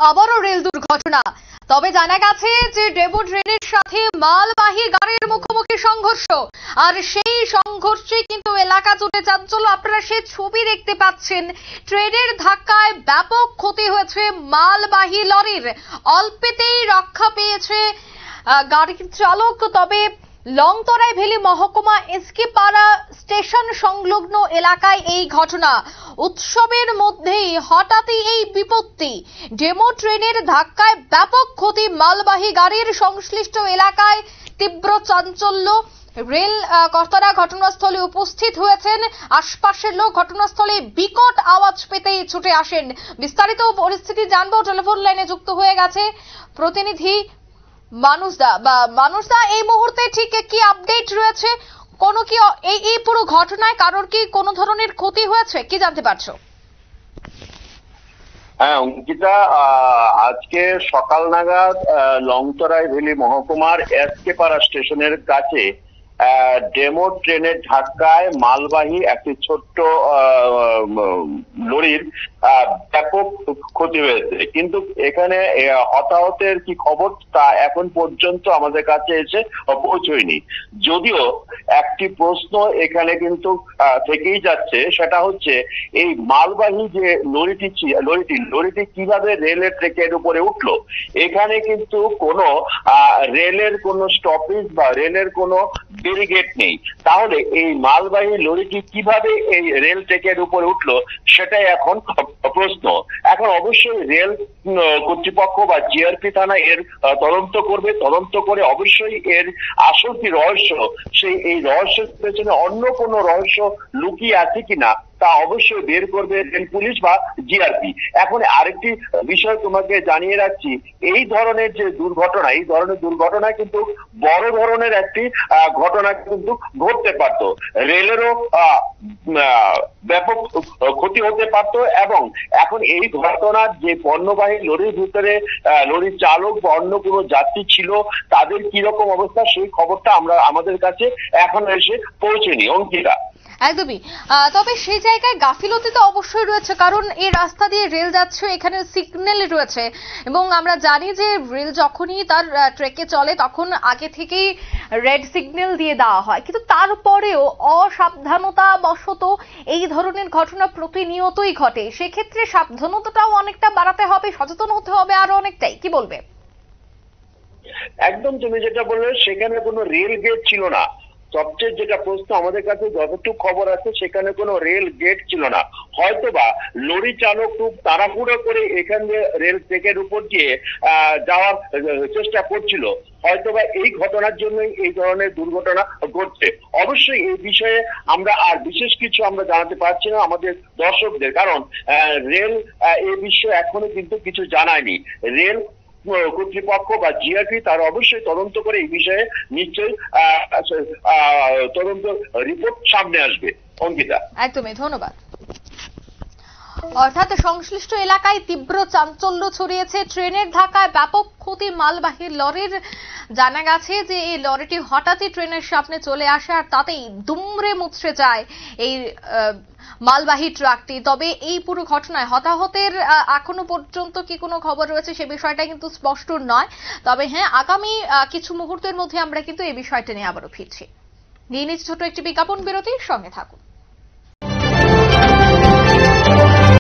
আবারও রেল দুর্ঘটনা। তবে জানা গেছে যে ডেমো ট্রেনের সাথে মালবাহী গাড়ির মুখোমুখি সংঘর্ষ, আর সেই সংঘর্ষে কিন্তু এলাকা জুড়ে চাঞ্চল্য। আপনারা সেই ছবি দেখতে পাচ্ছেন। ট্রেনের ধাক্কায় ব্যাপক ক্ষতি হয়েছে মালবাহী লরির। অল্পেতেই রক্ষা পেয়েছে গাড়ির চালক। তবে লংতরাই ভ্যালি মহকুমা এসকে পাড়া স্টেশন সংলগ্ন এলাকায় এই ঘটনা। উৎসবের মধ্যেই হঠাৎই এই বিপত্তি। ডেমো ট্রেনের ধাক্কায় ব্যাপক ক্ষতি মালবাহী গাড়ির। সংশ্লিষ্ট এলাকায় তীব্র চাঞ্চল্য। রেল কর্তারা ঘটনাস্থলে উপস্থিত হয়েছেন। আশপাশের লোক ঘটনাস্থলে বিকট আওয়াজ পেতেই ছুটে আসেন। বিস্তারিত পরিস্থিতি জানবো। টেলিফোন লাইনে যুক্ত হয়ে গেছে প্রতিনিধি মানুষদা। এই মুহূর্তে ঠিক কি আপডেট রয়েছে? কোনো কি এই পুরো ঘটনায় কারোর কি কোনো ধরনের ক্ষতি হয়েছে, কি জানতে পারছো? হ্যাঁ অঙ্কিতা, আজকে সকাল নাগাদ লংতরাই ভ্যালি মহকুমার এসকে পাড়া স্টেশনের কাছে ডেমো ট্রেনের ধাক্কায় মালবাহী একটি ছোট্ট লরির ব্যাপক ক্ষতি হয়েছে, কিন্তু এখানে হতাহতের কি খবর তা এখন পর্যন্ত আমাদের কাছে এসে পৌঁছয়নি। যদিও একটি প্রশ্ন এখানে কিন্তু থেকেই যাচ্ছে, সেটা হচ্ছে এই মালবাহী যে লরিটি কিভাবে রেলের ট্র্যাকের উপরে উঠলো। এখানে কিন্তু কোনো রেলের কোনো স্টপেজ বা রেলের কোনো ব্যারিকেড নেই, তাহলে এই মালবাহী লরিটি কিভাবে এই রেল ট্র্যাকের উপরে উঠলো সেটাই এখন প্রশ্ন। এখন অবশ্যই রেল কর্তৃপক্ষ বা জিআরপি থানা এর তদন্ত করবে। তদন্ত করে অবশ্যই এর আসল কি রহস্য, এই রহস্যের পেছনে অন্য কোনো রহস্য লুকিয়ে আছে কিনা তা অবশ্যই বের করবে রেল পুলিশ বা জিআরপি। এখন আরেকটি বিষয় তোমাকে জানিয়ে রাখছি, এই ধরনের যে দুর্ঘটনা, এই ধরনের দুর্ঘটনা কিন্তু বড় ধরনের একটি ঘটনা কিন্তু ঘটতে পারত, রেলেরও ব্যাপক ক্ষতি হতে পারত। এবং এখন এই ঘটনার যে পণ্যবাহী লরির ভিতরে লরির চালক বা অন্য কোনো যাত্রী ছিল, তাদের কিরকম অবস্থা সেই খবরটা আমাদের কাছে এখন এসে পৌঁছেনি অঙ্কিতা। একদমই। তবে সেই জায়গায় গাফিলতি তো অবশ্যই রয়েছে, কারণ এই রাস্তা দিয়ে রেল যাচ্ছে, এখানে সিগন্যাল রয়েছে এবং আমরা জানি যে রেল যখনই তার ট্র্যাকে চলে তখন আগে থেকেই রেড সিগন্যাল দিয়ে দেওয়া হয়, কিন্তু তারপরেও অসাবধানতা বশত এই ধরনের ঘটনা প্রতিনিয়তই ঘটে। সেক্ষেত্রে সাবধানতাটাও অনেকটা বাড়াতে হবে, সচেতন হতে হবে আরো অনেকটাই, কি বলবে? একদম, তুমি যেটা বললে সেখানে কোনো রেল গেট ছিল না। সবচেয়ে যেটা প্রশ্ন, আমাদের কাছে যতটুকু খবর আছে সেখানে কোনো রেল গেট ছিল না। হয়তোবা লরি চালক খুব তাড়াহুড়ো করে এখানে রেল ট্র্যাকের উপর দিয়ে যাওয়ার চেষ্টা করছিল, হয়তোবা এই ঘটনার জন্যই এই ধরনের দুর্ঘটনা ঘটছে। অবশ্যই এই বিষয়ে আমরা আর বিশেষ কিছু আমরা জানাতে পারছি না আমাদের দর্শকদের, কারণ রেল এই বিষয়ে এখনো কিন্তু কিছু জানায়নি। রেল কর্তৃপক্ষ বা জিআরপি তারা অবশ্যই তদন্ত করে এই বিষয়ে নিশ্চয়ই তদন্ত রিপোর্ট সামনে আসবে অঙ্কিতা। একদমই, ধন্যবাদ। অর্থাৎ সংশ্লিষ্ট এলাকায় তীব্র চাঞ্চল্য ছড়িয়েছে। ট্রেনের ধাক্কায় ব্যাপক ক্ষতি মালবাহী লরির। জানা গেছে যে এই লরিটি হঠাৎই ট্রেনের সামনে চলে আসে আর তাতেই দুমড়ে মুচড়ে যায় এই মালবাহী ট্রাকটি। তবে এই পুরো ঘটনায় হতাহতের এখনো পর্যন্ত কি কোনো খবর রয়েছে সে বিষয়টা কিন্তু স্পষ্ট নয়। তবে হ্যাঁ, আগামী কিছু মুহূর্তের মধ্যে আমরা কিন্তু এই বিষয়টা নিয়ে আবারও ফিরছি। নিয়ে নিচ্ছি ছোট একটি বিজ্ঞাপন বিরতির সঙ্গে থাকুন।